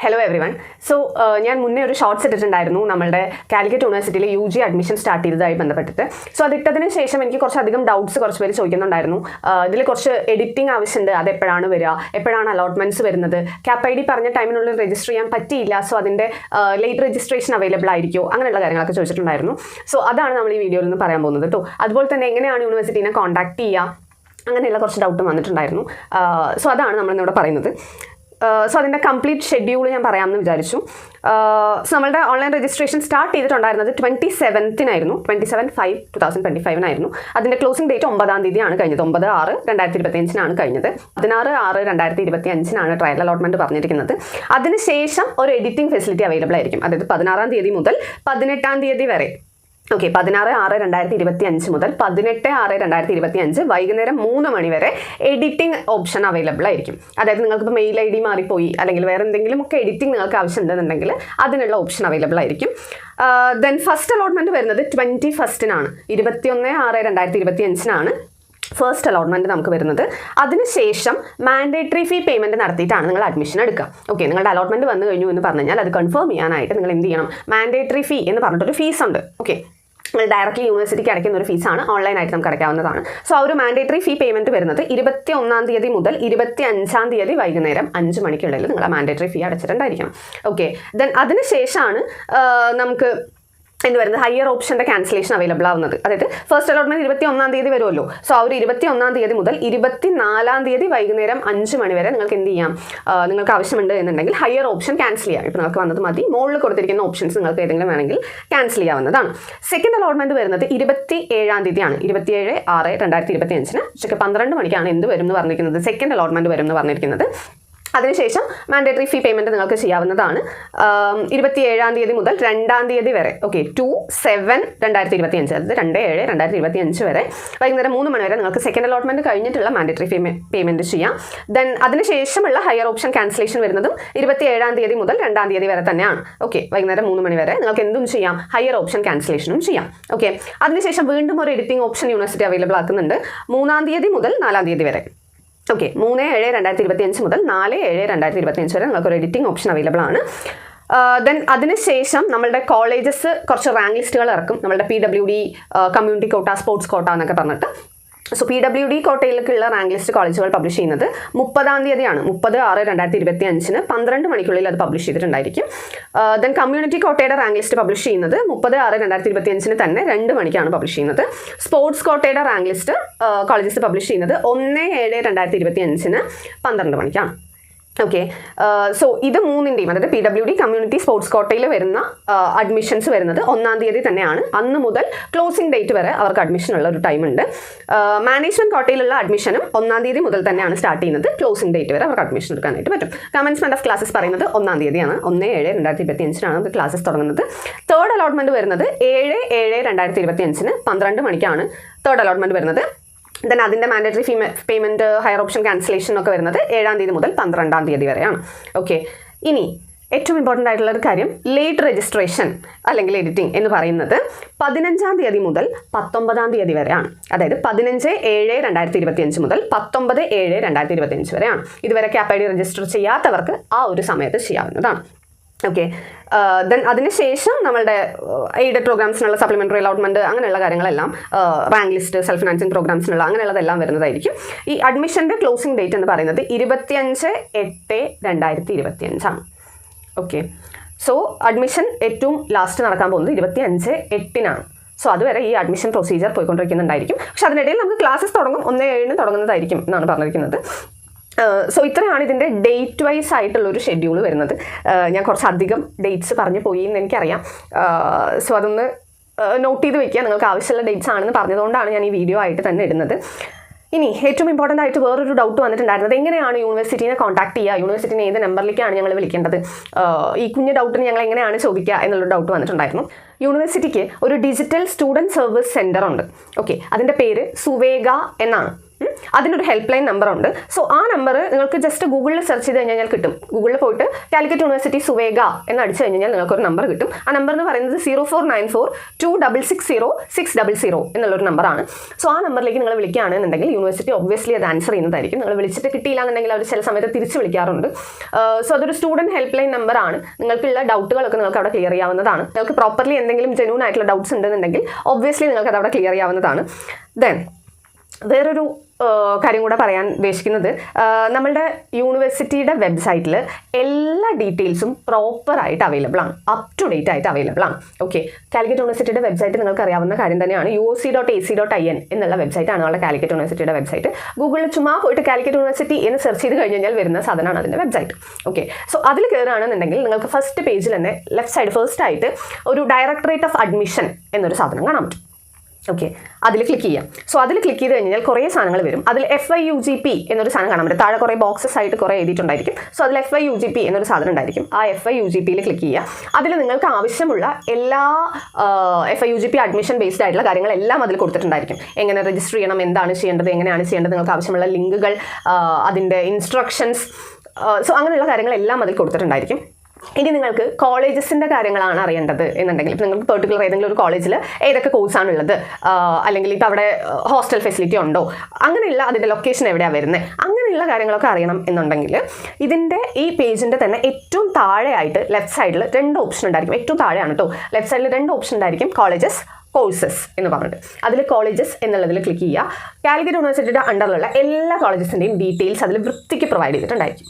Hello every one. So ഞാൻ മുന്നേ ഒരു ഷോർട്സ് ഇട്ടിട്ടുണ്ടായിരുന്നു നമ്മളുടെ കാലിക്കറ്റ് യൂണിവേഴ്സിറ്റിയിൽ UG അഡ്മിഷൻ സ്റ്റാർട്ട് ചെയ്തതായി ബന്ധപ്പെട്ടിട്ട്. സോ അതിട്ടതിന് ശേഷം എനിക്ക് കുറച്ചധികം ഡൗട്ട്സ് കുറച്ച് പേര് ചോദിക്കുന്നുണ്ടായിരുന്നു. ഇതിൽ കുറച്ച് എഡിറ്റിംഗ് ആവശ്യമുണ്ട്, അത് എപ്പോഴാണ് വരിക, എപ്പോഴാണ് അലോട്ട്മെൻറ്റ്സ് വരുന്നത്, ക്യാപ് ID പറഞ്ഞ ടൈമിനുള്ളിൽ രജിസ്റ്റർ ചെയ്യാൻ പറ്റിയില്ല, സോ അതിൻ്റെ ലേറ്റ് രജിസ്ട്രേഷൻ അവൈലബിൾ ആയിരിക്കുമോ, അങ്ങനെയുള്ള കാര്യങ്ങളൊക്കെ ചോദിച്ചിട്ടുണ്ടായിരുന്നു. സോ അതാണ് നമ്മൾ ഈ വീഡിയോയിൽ നിന്ന് പറയാൻ പോകുന്നത് കേട്ടോ. അതുപോലെ തന്നെ എങ്ങനെയാണ് യൂണിവേഴ്സിറ്റീനെ കോൺടാക്ട് ചെയ്യുക, അങ്ങനെയുള്ള കുറച്ച് ഡൗട്ടും വന്നിട്ടുണ്ടായിരുന്നു. സോ അതാണ് നമ്മളിന്നിവിടെ പറയുന്നത്. സോ അതിൻ്റെ കംപ്ലീറ്റ് ഷെഡ്യൂൾ ഞാൻ പറയാമെന്ന് വിചാരിച്ചു. സോ നമ്മളുടെ ഓൺലൈൻ രജിസ്ട്രേഷൻ സ്റ്റാർട്ട് ചെയ്തിട്ടുണ്ടായിരുന്നത് 27-നായിരുന്നു, 27/5/2025 അതിൻ്റെ ക്ലോസിംഗ് ഡേറ്റ് 9-ാം തീയതിയാണ് കഴിഞ്ഞത്. 9/6/2025 കഴിഞ്ഞത്. 16/6/2025 ട്രയൽ അലോട്ട്മെൻറ്റ് പറഞ്ഞിരിക്കുന്നത്. അതിനുശേഷം ഒരു എഡിറ്റിംഗ് ഫെസിലിറ്റി അവൈലബിൾ ആയിരിക്കും. അതായത് 16-ാം തീയതി മുതൽ 18-ാം തീയതി വരെ. ഓക്കെ, 16/6/2025 മുതൽ 18/6/2025 വൈകുന്നേരം 3 മണി വരെ എഡിറ്റിംഗ് ഓപ്ഷൻ അവൈലബിൾ ആയിരിക്കും. അതായത് നിങ്ങൾക്കിപ്പോൾ മെയിൽ ID മാറിപ്പോയി അല്ലെങ്കിൽ വേറെ എന്തെങ്കിലും ഒക്കെ എഡിറ്റിംഗ് നിങ്ങൾക്ക് ആവശ്യമുണ്ടെന്നുണ്ടെങ്കിൽ അതിനുള്ള ഓപ്ഷൻ അവൈലബിൾ ആയിരിക്കും. ദെൻ ഫസ്റ്റ് അലോട്ട്മെൻറ്റ് വരുന്നത് 21-നാണ്, 21/6/2025 ഫസ്റ്റ് അലോട്ട്മെൻറ്റ് നമുക്ക് വരുന്നത്. അതിനുശേഷം മാൻഡേറ്ററി ഫീ പേയ്മെൻറ്റ് നടത്തിയിട്ടാണ് നിങ്ങൾ അഡ്മിഷൻ എടുക്കുക. ഓക്കെ, നിങ്ങളുടെ അലോട്ട്മെൻറ്റ് വന്നു കഴിഞ്ഞു എന്ന് പറഞ്ഞു കഴിഞ്ഞാൽ അത് കൺഫേം ചെയ്യാനായിട്ട് നിങ്ങൾ എന്ത് ചെയ്യണം, മാൻഡേറ്ററി ഫീ എന്ന് പറഞ്ഞിട്ടൊരു ഫീസ് ഉണ്ട്. ഓക്കെ, നിങ്ങൾ ഡയറക്റ്റ്ലി യൂണിവേഴ്സിറ്റിക്ക് അടയ്ക്കുന്ന ഒരു ഫീസാണ്, ഓൺലൈനായിട്ട് നമുക്ക് അടയ്ക്കാവുന്നതാണ്. സോ ആ ഒരു മാൻഡേറ്ററി ഫീ പേയ്മെൻറ്റ് വരുന്നത് 21-ാം തീയതി മുതൽ 25-ാം തീയതി വൈകുന്നേരം 5 മണിക്കുള്ളിൽ നിങ്ങൾ മാൻഡേറ്ററി ഫീ അടച്ചിട്ടുണ്ടായിരിക്കണം. ഓക്കെ, ദെൻ അതിനുശേഷമാണ് നമുക്ക് എന്ത് വരുന്നത്, ഹയർ ഓപ്ഷൻ്റെ ക്യാൻസലേഷൻ അവൈലബിൾ ആവുന്നത്. അതായത് ഫസ്റ്റ് അലോട്ട്മെൻറ്റ് 21-ാം തീയതി വരുമല്ലോ. സോ ആ ഒരു 21-ാം തീയതി മുതൽ 24-ാം തീയതി വൈകുന്നേരം 5 മണി വരെ നിങ്ങൾക്ക് എന്ത് ചെയ്യാം, നിങ്ങൾക്ക് ആവശ്യമുണ്ട് എന്നുണ്ടെങ്കിൽ ഹയർ ഓപ്ഷൻ ക്യാൻസൽ ചെയ്യാം. ഇപ്പോൾ നിങ്ങൾക്ക് വന്നത് മതി, മുകളിൽ കൊടുത്തിരിക്കുന്ന ഓപ്ഷൻസ് നിങ്ങൾക്ക് ഏതെങ്കിലും വേണമെങ്കിൽ ക്യാൻസൽ ചെയ്യാവുന്നതാണ്. സെക്കൻഡ് അലോട്ട്മെൻറ്റ് വരുന്നത് 27-ാം തീയതിയാണ്, 27/6/2025 ഉച്ചയ്ക്ക് 12 മണിക്കാണ് എന്ത് വരും എന്ന് പറഞ്ഞിരിക്കുന്നത്, സെക്കൻഡ് അലോട്ട്മെൻറ്റ് വരും എന്ന് പറഞ്ഞിരിക്കുന്നത്. അതിനുശേഷം മാൻഡേറ്ററി ഫീ പേയ്മെൻറ്റ് നിങ്ങൾക്ക് ചെയ്യാവുന്നതാണ്. 27-ാം തീയതി മുതൽ 2-ാം തീയതി വരെ. ഓക്കെ, 2/7/2025 അതായത് 2/7/2025 വരെ വൈകുന്നേരം 3 മണി വരെ നിങ്ങൾക്ക് സെക്കൻഡ് അലോട്ട്മെൻറ്റ് കഴിഞ്ഞിട്ടുള്ള മാൻഡേറ്ററി ഫീ പേയ്മെൻറ്റ് ചെയ്യാം. ദെൻ അതിനുശേഷമുള്ള ഹയർ ഓപ്ഷൻ ക്യാൻസലേഷൻ വരുന്നതും 27-ാം തീയതി മുതൽ 2-ാം തീയതി വരെ തന്നെയാണ്. ഓക്കെ, വൈകുന്നേരം 3 മണി വരെ നിങ്ങൾക്ക് എന്തും ചെയ്യാം, ഹയർ ഓപ്ഷൻ ക്യാൻസലേഷനും ചെയ്യാം. ഓക്കെ, അതിനുശേഷം വീണ്ടും ഒരു എഡിറ്റിംഗ് ഓപ്ഷൻ യൂണിവേഴ്സിറ്റി അവൈലബിൾ ആക്കുന്നുണ്ട് 3-ാം തീയതി മുതൽ 4-ാം തീയതി വരെ. ഓക്കെ, 3/7/2025 മുതൽ 4/7/2025 വരെ നിങ്ങൾക്കൊരു എഡിറ്റിംഗ് ഓപ്ഷൻ അവൈലബിൾ ആണ്. ദെൻ അതിനുശേഷം നമ്മളുടെ കോളേജസ് കുറച്ച് റാങ്ക് ലിസ്റ്റുകൾ ഇറക്കും. നമ്മളുടെ PWD, community quota, sports quota എന്നൊക്കെ പറഞ്ഞിട്ട്. സോ PWD കോട്ടയിലേക്കുള്ള റാങ്ക് ലിസ്റ്റ് കോളേജുകൾ പബ്ലിഷ് ചെയ്യുന്നത് 30-ാം തീയതിയാണ്, 30/6/2025 12 മണിക്കുള്ളിൽ അത് പബ്ലിഷ് ചെയ്തിട്ടുണ്ടായിരിക്കും. ദെൻ കമ്മ്യൂണിറ്റി കോട്ടയുടെ റാങ്ക് ലിസ്റ്റ് പബ്ലിഷ് ചെയ്യുന്നത് 30/6/2025 തന്നെ 2 മണിക്കാണ് പബ്ലിഷ് ചെയ്യുന്നത്. സ്പോർട്സ് കോട്ടയുടെ റാങ്ക് ലിസ്റ്റ് കോളേജസ് പബ്ലിഷ് ചെയ്യുന്നത് 1/7/2025 12 മണിക്കാണ്. ഓക്കെ, സോ ഇത് മൂന്നിൻ്റെയും അതായത് PWD, കമ്മ്യൂണിറ്റി, സ്പോർട്സ് കോട്ടയിൽ വരുന്ന അഡ്മിഷൻസ് വരുന്നത് 1-ാം തീയതി തന്നെയാണ്. അന്ന് മുതൽ ക്ലോസിംഗ് ഡേറ്റ് വരെ അവർക്ക് അഡ്മിഷനുള്ള ഒരു ടൈം ഉണ്ട്. മാനേജ്മെൻറ്റ് കോട്ടയിലുള്ള അഡ്മിഷനും 1-ാം തീയതി മുതൽ തന്നെയാണ് സ്റ്റാർട്ട് ചെയ്യുന്നത്. ക്ലോസിംഗ് ഡേറ്റ് വരെ അവർക്ക് അഡ്മിഷൻ എടുക്കാനായിട്ട് പറ്റും. കമൻസ്മെൻറ്റ് ഓഫ് ക്ലാസ്സസ് പറയുന്നത് 1-ാം തീയതിയാണ്, 1/7/2025 നമുക്ക് ക്ലാസ്സസ് തുടങ്ങുന്നത്. തേർഡ് അലോട്ട്മെൻറ്റ് വരുന്നത് 7/7/2025 12 മണിക്കാണ് തേർഡ് അലോട്ട്മെൻറ്റ് വരുന്നത്. ദെൻ അതിൻ്റെ മാൻഡേറ്ററി ഫീ പേയ്മെൻറ്റ്, ഹയർ ഓപ്ഷൻ ക്യാൻസലേഷൻ ഒക്കെ വരുന്നത് 7-ാം തീയതി മുതൽ 12-ാം തീയതി വരെയാണ്. ഓക്കെ, ഇനി ഏറ്റവും ഇമ്പോർട്ടൻ്റ് ആയിട്ടുള്ള ഒരു കാര്യം, ലേറ്റ് രജിസ്ട്രേഷൻ അല്ലെങ്കിൽ എഡിറ്റിംഗ് എന്ന് പറയുന്നത് 15-ാം തീയതി മുതൽ 19-ാം തീയതി വരെയാണ്. അതായത് 15/7/2025 മുതൽ 19/7/2025 വരെയാണ്. ഇതുവരെ ക്യാപ് ID രജിസ്റ്റർ ചെയ്യാത്തവർക്ക് ആ ഒരു സമയത്ത് ചെയ്യാവുന്നതാണ്. ഓക്കെ, ദെൻ അതിനുശേഷം നമ്മളുടെ എയ്ഡഡ് പ്രോഗ്രാംസിനുള്ള സപ്ലിമെൻ്ററി അലോട്ട്മെൻറ്റ് അങ്ങനെയുള്ള കാര്യങ്ങളെല്ലാം, റാങ്ക് ലിസ്റ്റ്, സെൽഫ് ഫിനാൻസിങ് പ്രോഗ്രാംസിനുള്ള അങ്ങനെയുള്ളതെല്ലാം വരുന്നതായിരിക്കും. ഈ അഡ്മിഷൻ്റെ ക്ലോസിംഗ് ഡേറ്റ് എന്ന് പറയുന്നത് 25/8/2025 ആണ്. ഓക്കെ, സോ അഡ്മിഷൻ ഏറ്റവും ലാസ്റ്റ് നടക്കാൻ പോകുന്നത് 25/8-നാണ്. സോ അതുവരെ ഈ അഡ്മിഷൻ പ്രൊസീജിയർ പോയിക്കൊണ്ടിരിക്കുന്നുണ്ടായിരിക്കും. പക്ഷെ അതിനിടയിൽ നമുക്ക് ക്ലാസ്സസ് തുടങ്ങും, 1/7 തുടങ്ങുന്നതായിരിക്കും എന്നാണ് പറഞ്ഞിരിക്കുന്നത്. സോ ഇത്രയാണ് ഇതിൻ്റെ ഡേറ്റ് വൈസ് ആയിട്ടുള്ളൊരു ഷെഡ്യൂൾ വരുന്നത്. ഞാൻ കുറച്ചധികം ഡേറ്റ്സ് പറഞ്ഞു പോയി എന്ന് എനിക്കറിയാം. സോ അതൊന്ന് നോട്ട് ചെയ്ത് വെക്കുക, നിങ്ങൾക്ക് ആവശ്യമുള്ള ഡേറ്റ്സ് ആണെന്ന് പറഞ്ഞതുകൊണ്ടാണ് ഞാൻ ഈ വീഡിയോ ആയിട്ട് തന്നെ ഇടുന്നത്. ഇനി ഏറ്റവും ഇമ്പോർട്ടൻ്റ് ആയിട്ട് വേറൊരു ഡൗട്ട് വന്നിട്ടുണ്ടായിരുന്നത്, എങ്ങനെയാണ് യൂണിവേഴ്സിറ്റീനെ കോൺടാക്ട് ചെയ്യുക, യൂണിവേഴ്സിറ്റീനെ ഏത് നമ്പറിലേക്കാണ് ഞങ്ങൾ വിളിക്കേണ്ടത്, ഈ കുഞ്ഞു ഡൗട്ടിന് ഞങ്ങൾ എങ്ങനെയാണ് ചോദിക്കുക എന്നുള്ളൊരു ഡൗട്ട് വന്നിട്ടുണ്ടായിരുന്നു. യൂണിവേഴ്സിറ്റിക്ക് ഒരു ഡിജിറ്റൽ സ്റ്റുഡൻറ്റ് സർവീസ് സെൻറ്റർ ഉണ്ട്. ഓക്കെ, അതിൻ്റെ പേര് സുവേഗ എന്നാണ്. അതിനൊരു ഹെൽപ്പ് ലൈൻ നമ്പർ ഉണ്ട്. സോ ആ നമ്പർ നിങ്ങൾക്ക് ജസ്റ്റ് ഗൂഗിളിൽ സെർച്ച് ചെയ്ത് കഴിഞ്ഞാൽ കിട്ടും. ഗൂഗിളിൽ പോയിട്ട് കാലിക്കറ്റ് യൂണിവേഴ്സിറ്റി സുവേഗ എന്ന് അടിച്ചു കഴിഞ്ഞാൽ നിങ്ങൾക്കൊരു നമ്പർ കിട്ടും. ആ നമ്പർ എന്ന് പറയുന്നത് 0494260600 എന്നുള്ളൊരു നമ്പറാണ്. സോ ആ നമ്പറിലേക്ക് നിങ്ങൾ വിളിക്കുകയാണെന്നുണ്ടെങ്കിൽ യൂണിവേഴ്സിറ്റി ഒബ്വിയസ്ലി അത് ആൻസർ ചെയ്യുന്നതായിരിക്കും. നിങ്ങൾ വിളിച്ചിട്ട് കിട്ടിയില്ല എന്നുണ്ടെങ്കിൽ അവർ ചില സമയത്ത് തിരിച്ച് വിളിക്കാറുണ്ട്. സോ അതൊരു സ്റ്റുഡൻറ്റ് ഹെൽപ്പ് ലൈൻ നമ്പറാണ്. നിങ്ങൾക്കുള്ള ഡൗട്ടുകളൊക്കെ നിങ്ങൾക്ക് അവിടെ ക്ലിയർ ചെയ്യാവുന്നതാണ്. നിങ്ങൾക്ക് പ്രോപ്പർലി എന്തെങ്കിലും ജെന്യൂൻ ആയിട്ടുള്ള ഡൗട്ട്സ് ഉണ്ടെന്നുണ്ടെങ്കിൽ ഒബ്വിയസ്ലി നിങ്ങൾക്ക് അത് അവിടെ ക്ലിയർ ചെയ്യാവുന്നതാണ്. ദെൻ വേറൊരു കാര്യം കൂടെ പറയാൻ ഉദ്ദേശിക്കുന്നത്, നമ്മളുടെ യൂണിവേഴ്സിറ്റിയുടെ വെബ്സൈറ്റിൽ എല്ലാ ഡീറ്റെയിൽസും പ്രോപ്പറായിട്ട് അവൈലബിൾ ആണ്, അപ് ടു ഡേറ്റ് ആയിട്ട് അവൈലബിൾ ആണ്. ഓക്കെ, കാലിക്കറ്റ് യൂണിവേഴ്സിറ്റിയുടെ വെബ്സൈറ്റ് നിങ്ങൾക്ക് അറിയാവുന്ന കാര്യം തന്നെയാണ്. uoc.ac.in എന്നുള്ള വെബ്സൈറ്റാണ് നമ്മുടെ കാലിക്കറ്റ് യൂണിവേഴ്സിറ്റിയുടെ വെബ്സൈറ്റ്. ഗൂഗിളിൽ ചുമ്മാ പോയിട്ട് കാലിക്കറ്റ് യൂണിവേഴ്സിറ്റി എന്ന് സെർച്ച് ചെയ്ത് കഴിഞ്ഞാൽ വരുന്ന സാധനമാണ് അതിൻ്റെ വെബ്സൈറ്റ്. ഓക്കെ, സോ അതിൽ കയറുകയാണെന്നുണ്ടെങ്കിൽ നിങ്ങൾക്ക് ഫസ്റ്റ് പേജിൽ തന്നെ ലെഫ്റ്റ് സൈഡ് ഫസ്റ്റ് ആയിട്ട് ഒരു ഡയറക്ടറേറ്റ് ഓഫ് അഡ്മിഷൻ എന്നൊരു സാധനം കാണാൻ പറ്റും. ഓക്കെ, അതിൽ ക്ലിക്ക് ചെയ്യാം. സോ അതിൽ ക്ലിക്ക് ചെയ്ത് കഴിഞ്ഞാൽ കുറേ സാധനങ്ങൾ വരും. അതിൽ FIUGP എന്നൊരു സാധനം കാണാൻ പറ്റും. താഴെ കുറേ ബോക്സസ് ആയിട്ട് കുറേ എഴുതിയിട്ടുണ്ടായിരിക്കും. സോ അതിൽ FIUGP എന്നൊരു സാധനം ഉണ്ടായിരിക്കും. ആ FIUGPയിൽ ക്ലിക്ക് ചെയ്യുക. അതിൽ നിങ്ങൾക്ക് ആവശ്യമുള്ള എല്ലാ FIUGP അഡ്മിഷൻ ബേസ്ഡ് ആയിട്ടുള്ള കാര്യങ്ങളെല്ലാം അതിൽ കൊടുത്തിട്ടുണ്ടായിരിക്കും. എങ്ങനെ രജിസ്റ്റർ ചെയ്യണം, എന്താണ് ചെയ്യേണ്ടത്, എങ്ങനെയാണ് ചെയ്യേണ്ടത്, നിങ്ങൾക്ക് ആവശ്യമുള്ള ലിങ്കുകൾ, അതിൻ്റെ ഇൻസ്ട്രക്ഷൻസ്, സോ അങ്ങനെയുള്ള കാര്യങ്ങളെല്ലാം അതിൽ കൊടുത്തിട്ടുണ്ടായിരിക്കും. ഇനി നിങ്ങൾക്ക് കോളേജസിൻ്റെ കാര്യങ്ങളാണ് അറിയേണ്ടത് എന്നുണ്ടെങ്കിൽ, ഇപ്പോൾ നിങ്ങൾക്ക് പെർട്ടിക്കുലർ ഏതെങ്കിലും ഒരു കോളേജിൽ ഏതൊക്കെ കോഴ്സാണുള്ളത്, അല്ലെങ്കിൽ ഇപ്പോൾ അവിടെ ഹോസ്റ്റൽ ഫെസിലിറ്റി ഉണ്ടോ, അങ്ങനെയുള്ള അതിൻ്റെ ലൊക്കേഷൻ എവിടെയാണ് വരുന്നത്, അങ്ങനെയുള്ള കാര്യങ്ങളൊക്കെ അറിയണം എന്നുണ്ടെങ്കിൽ ഇതിൻ്റെ ഈ പേജിൻ്റെ തന്നെ ഏറ്റവും താഴെയായിട്ട് ലെഫ്റ്റ് സൈഡിൽ 2 ഓപ്ഷൻ ഉണ്ടായിരിക്കും. ഏറ്റവും താഴെയാണ് കേട്ടോ, ലെഫ്റ്റ് സൈഡിൽ 2 ഓപ്ഷൻ ഉണ്ടായിരിക്കും, കോളേജസ്, കോഴ്സസ് എന്ന് പറഞ്ഞിട്ട്. അതിൽ കോളേജസ് എന്നുള്ളതിൽ ക്ലിക്ക് ചെയ്യുക. കാലിക്കറ്റ് യൂണിവേഴ്സിറ്റിയുടെ അണ്ടറിലുള്ള എല്ലാ കോളേജസിൻ്റെയും ഡീറ്റെയിൽസ് അതിൽ വൃത്തിക്ക് പ്രൊവൈഡ് ചെയ്തിട്ടുണ്ടായിരിക്കും.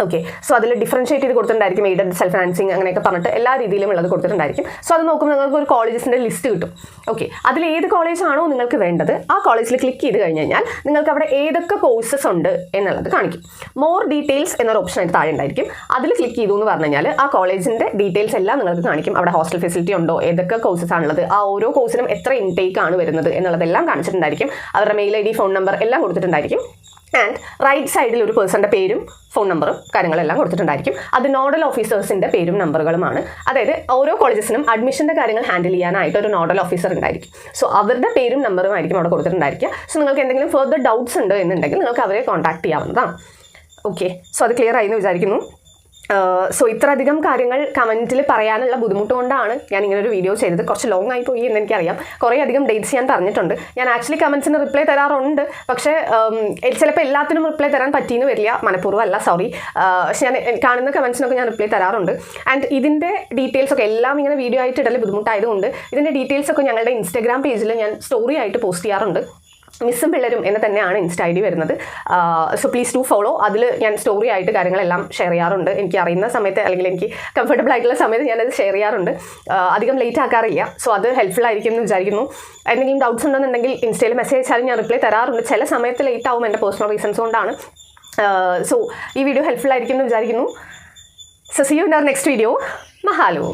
ഓക്കെ, സോ അതിൽ ഡിഫറൻഷ്യേറ്റ് ചെയ്ത് കൊടുത്തിട്ടുണ്ടായിരിക്കും, എയ്ഡഡ്, സെൽഫ് ഫിനാൻസിങ് അങ്ങനെയൊക്കെ പറഞ്ഞിട്ട് എല്ലാ രീതിയിലും ഉള്ളത് കൊടുത്തിട്ടുണ്ടായിരിക്കും. സോ അത് നോക്കുമ്പോൾ നിങ്ങൾക്ക് ഒരു കോളേജസിൻ്റെ ലിസ്റ്റ് കിട്ടും. ഓക്കെ, അതിൽ ഏത് കോളേജാണോ നിങ്ങൾക്ക് വേണ്ടത് ആ കോളേജിൽ ക്ലിക്ക് ചെയ്ത് കഴിഞ്ഞ് കഴിഞ്ഞാൽ നിങ്ങൾക്ക് അവിടെ ഏതൊക്കെ കോഴ്സസ് ഉണ്ട് എന്നുള്ളത് കാണിക്കും. മോർ ഡീറ്റെയിൽസ് എന്നൊരു ഓപ്ഷൻ അതിന് താഴെ ഉണ്ടായിരിക്കും. അതിൽ ക്ലിക്ക് ചെയ്തു എന്ന് പറഞ്ഞു കഴിഞ്ഞാൽ ആ കോളേജിൻ്റെ ഡീറ്റെയിൽസ് എല്ലാം നിങ്ങൾക്ക് കാണിക്കും. അവിടെ ഹോസ്റ്റൽ ഫെസിലിറ്റി ഉണ്ടോ, ഏതൊക്കെ കോഴ്സസ് ആണുള്ളത്, ആ ഓരോ കോഴ്സിനും എത്ര ഇൻടേക്ക് ആണ് വരുന്നത് എന്നുള്ളതെല്ലാം കാണിച്ചിട്ടുണ്ടായിരിക്കും. അവരുടെ മെയിൽ ID, ഫോൺ നമ്പർ എല്ലാം കൊടുത്തിട്ടുണ്ടായിരിക്കും. ആൻഡ് റൈറ്റ് സൈഡിൽ ഒരു പേഴ്സൻ്റെ പേരും ഫോൺ നമ്പറും കാര്യങ്ങളെല്ലാം കൊടുത്തിട്ടുണ്ടായിരിക്കും. അത് നോഡൽ ഓഫീസേഴ്സിൻ്റെ പേരും നമ്പറുകളുമാണ്. അതായത് ഓരോ കോളേജസിനും അഡ്മിഷൻ്റെ കാര്യങ്ങൾ ഹാൻഡിൽ ചെയ്യാനായിട്ട് ഒരു നോഡൽ ഓഫീസർ ഉണ്ടായിരിക്കും. സോ അവരുടെ പേരും നമ്പറും ആയിരിക്കും അവിടെ കൊടുത്തിട്ടുണ്ടായിരിക്കുക. സോ നിങ്ങൾക്ക് എന്തെങ്കിലും ഫർദർ ഡൗട്ട്സ് ഉണ്ട് എന്നുണ്ടെങ്കിൽ നിങ്ങൾക്ക് അവരെ കോൺടാക്ട് ചെയ്യാവുന്നതാണ്. ഓക്കെ, സോ അത് ക്ലിയർ ആയി എന്ന് വിചാരിക്കുന്നു. സോ ഇത്രയധികം കാര്യങ്ങൾ കമൻറ്റിൽ പറയാനുള്ള ബുദ്ധിമുട്ട് കൊണ്ടാണ് ഞാൻ ഇങ്ങനൊരു വീഡിയോ ചെയ്തത്. കുറച്ച് ലോങ് ആയി പോയി എന്ന് എനിക്കറിയാം. കുറേ അധികം ഡേറ്റ്സ് ഞാൻ പറഞ്ഞിട്ടുണ്ട്. ഞാൻ ആക്ച്വലി കമൻസിന് റിപ്ലൈ തരാറുണ്ട്, പക്ഷേ ചിലപ്പോൾ എല്ലാത്തിനും റിപ്ലൈ തരാൻ പറ്റിയെന്ന് വരില്ല, മനഃപൂർവ്വം അല്ല, സോറി. പക്ഷേ ഞാൻ കാണുന്ന കമൻസിനൊക്കെ ഞാൻ റിപ്ലൈ തരാറുണ്ട്. ആൻഡ് ഇതിൻ്റെ ഡീറ്റെയിൽസ് ഒക്കെ എല്ലാം ഇങ്ങനെ വീഡിയോ ആയിട്ട് ഇടൽ ബുദ്ധിമുട്ടായതുകൊണ്ട് ഇതിൻ്റെ ഡീറ്റെയിൽസ് ഒക്കെ ഞങ്ങളുടെ ഇൻസ്റ്റാഗ്രാം പേജിൽ ഞാൻ സ്റ്റോറി ആയിട്ട് പോസ്റ്റ് ചെയ്യാറുണ്ട്. മിസ്സും പിള്ളേരും എന്ന് തന്നെയാണ് ഇൻസ്റ്റ ID വരുന്നത്. So please to follow. അതിൽ ഞാൻ സ്റ്റോറി ആയിട്ട് കാര്യങ്ങളെല്ലാം ഷെയർ ചെയ്യാറുണ്ട്. എനിക്ക് അറിയുന്ന സമയത്ത് അല്ലെങ്കിൽ എനിക്ക് കംഫർട്ടബിൾ ആയിട്ടുള്ള സമയത്ത് ഞാനത് ഷെയർ ചെയ്യാറുണ്ട്. അധികം ലേറ്റ് ആക്കാറില്ല. സോ അത് ഹെൽപ്ഫുൾ ആയിരിക്കും എന്ന് വിചാരിക്കുന്നു. എന്തെങ്കിലും ഡൗട്ട്സ് ഉണ്ടെന്നുണ്ടെങ്കിൽ ഇൻസ്റ്റയിൽ മെസ്സേജ് അയച്ചാലും ഞാൻ റിപ്ലൈ തരാറുണ്ട്. ചില സമയത്ത് ലേറ്റ് ആവും, എൻ്റെ പേഴ്സണൽ റീസൺസ് കൊണ്ടാണ്. സോ ഈ വീഡിയോ ഹെൽപ്ഫുൾ ആയിരിക്കും എന്ന് വിചാരിക്കുന്നു. So see you in our next video. മഹാലോ.